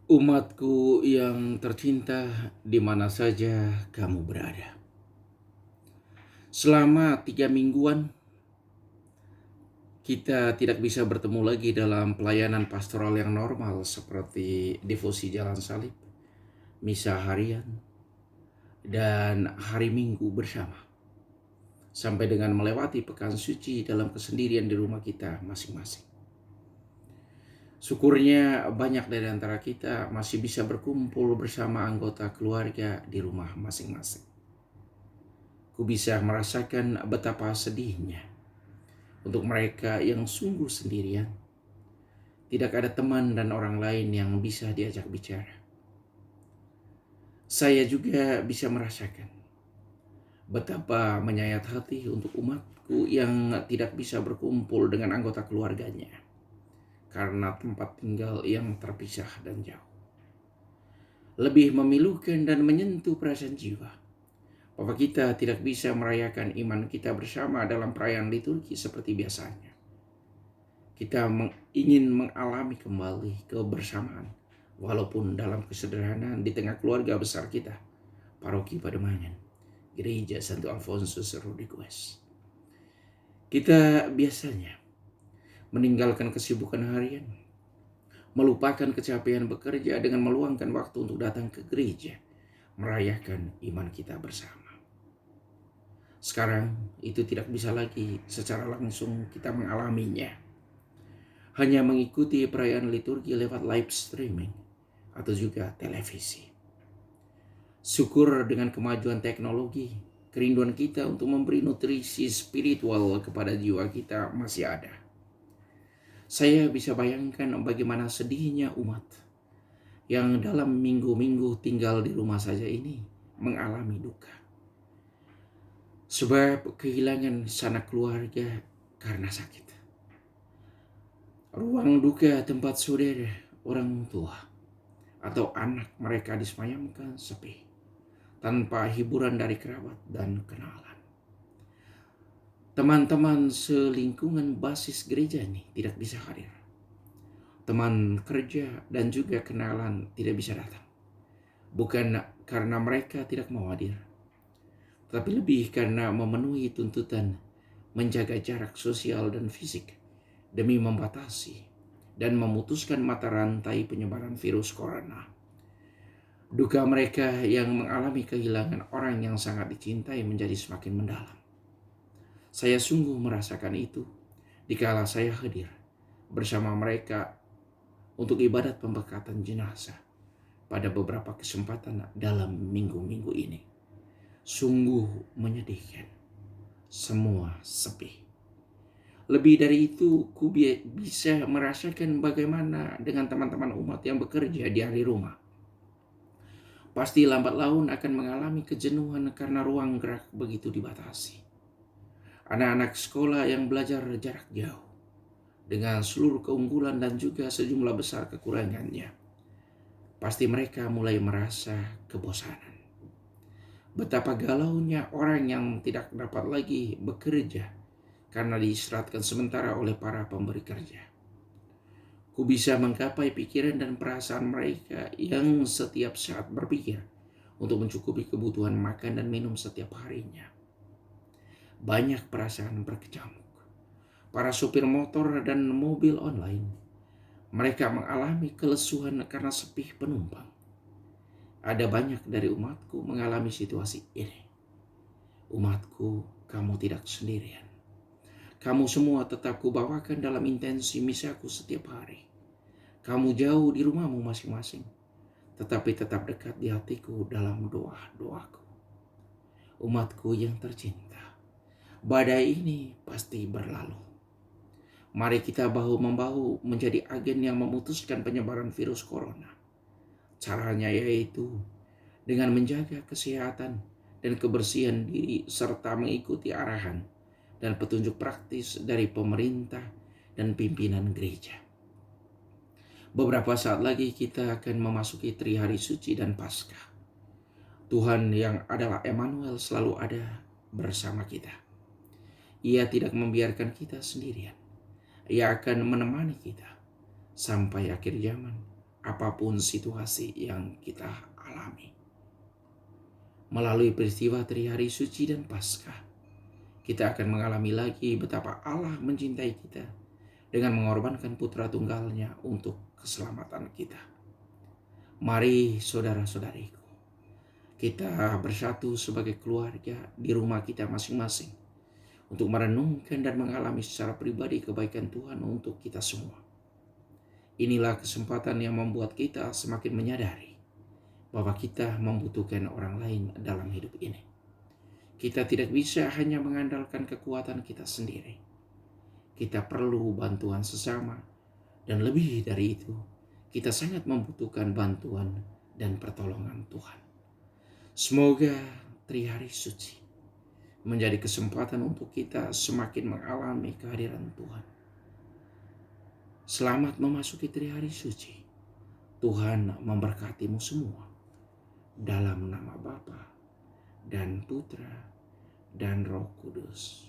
Umatku yang tercinta, di mana saja kamu berada. Selama 3 mingguan, kita tidak bisa bertemu lagi dalam pelayanan pastoral yang normal seperti devosi jalan salib, misa harian, dan hari Minggu bersama. Sampai dengan melewati pekan suci dalam kesendirian di rumah kita masing-masing. Syukurnya banyak dari antara kita masih bisa berkumpul bersama anggota keluarga di rumah masing-masing. Ku bisa merasakan betapa sedihnya untuk mereka yang sungguh sendirian. Tidak ada teman dan orang lain yang bisa diajak bicara. Saya juga bisa merasakan betapa menyayat hati untuk umatku yang tidak bisa berkumpul dengan anggota keluarganya karena tempat tinggal yang terpisah dan jauh. Lebih memilukan dan menyentuh perasaan jiwa bahwa kita tidak bisa merayakan iman kita bersama dalam perayaan liturgi seperti biasanya. Kita ingin mengalami kembali kebersamaan, walaupun dalam kesederhanaan di tengah keluarga besar kita, Paroki Pademangan, Gereja Santo Alfonsus Rodriguez. Kita biasanya meninggalkan kesibukan harian, melupakan kecapean bekerja dengan meluangkan waktu untuk datang ke gereja, merayakan iman kita bersama. Sekarang itu tidak bisa lagi secara langsung kita mengalaminya. Hanya mengikuti perayaan liturgi lewat live streaming atau juga televisi. Syukur dengan kemajuan teknologi, kerinduan kita untuk memberi nutrisi spiritual kepada jiwa kita masih ada. Saya bisa bayangkan bagaimana sedihnya umat yang dalam minggu-minggu tinggal di rumah saja ini mengalami duka. Sebab kehilangan sanak keluarga karena sakit. Ruang duka tempat saudara, orang tua, atau anak mereka disemayamkan sepi, tanpa hiburan dari kerabat dan kenalan. Teman-teman selingkungan basis gereja ini tidak bisa hadir. Teman kerja dan juga kenalan tidak bisa datang. Bukan karena mereka tidak mau hadir, tapi lebih karena memenuhi tuntutan menjaga jarak sosial dan fisik demi membatasi dan memutuskan mata rantai penyebaran virus corona. Duka mereka yang mengalami kehilangan orang yang sangat dicintai menjadi semakin mendalam. Saya sungguh merasakan itu dikala saya hadir bersama mereka untuk ibadat pembekatan jenazah pada beberapa kesempatan dalam minggu-minggu ini. Sungguh menyedihkan. Semua sepi. Lebih dari itu, ku bisa merasakan bagaimana dengan teman-teman umat yang bekerja di hari rumah. Pasti lambat laun akan mengalami kejenuhan karena ruang gerak begitu dibatasi. Anak-anak sekolah yang belajar jarak jauh dengan seluruh keunggulan dan juga sejumlah besar kekurangannya. Pasti mereka mulai merasa kebosanan. Betapa galaunya orang yang tidak dapat lagi bekerja karena diistirahatkan sementara oleh para pemberi kerja. Ku bisa menggapai pikiran dan perasaan mereka yang setiap saat berpikir untuk mencukupi kebutuhan makan dan minum setiap harinya. Banyak perasaan berkecamuk. Para supir motor dan mobil online, mereka mengalami kelesuan karena sepi penumpang. Ada banyak dari umatku mengalami situasi ini. Umatku, kamu tidak sendirian. Kamu semua tetap kubawakan dalam intensi misaku setiap hari. Kamu jauh di rumahmu masing-masing, tetapi tetap dekat di hatiku dalam doa-doaku. Umatku yang tercinta, badai ini pasti berlalu. Mari kita bahu-membahu menjadi agen yang memutuskan penyebaran virus corona. Caranya yaitu dengan menjaga kesehatan dan kebersihan diri serta mengikuti arahan dan petunjuk praktis dari pemerintah dan pimpinan gereja. Beberapa saat lagi kita akan memasuki Trihari Suci dan Paskah. Tuhan yang adalah Emmanuel selalu ada bersama kita. Ia tidak membiarkan kita sendirian. Ia akan menemani kita sampai akhir zaman, apapun situasi yang kita alami. Melalui peristiwa Trihari Suci dan Paskah, kita akan mengalami lagi betapa Allah mencintai kita dengan mengorbankan putra tunggalnya untuk keselamatan kita. Mari saudara-saudariku, kita bersatu sebagai keluarga di rumah kita masing-masing untuk merenungkan dan mengalami secara pribadi kebaikan Tuhan untuk kita semua. Inilah kesempatan yang membuat kita semakin menyadari bahwa kita membutuhkan orang lain dalam hidup ini. Kita tidak bisa hanya mengandalkan kekuatan kita sendiri. Kita perlu bantuan sesama, dan lebih dari itu, kita sangat membutuhkan bantuan dan pertolongan Tuhan. Semoga Trihari Suci menjadi kesempatan untuk kita semakin mengalami kehadiran Tuhan. Selamat memasuki Trihari Suci. Tuhan memberkatimu semua. Dalam nama Bapa dan Putra dan Roh Kudus.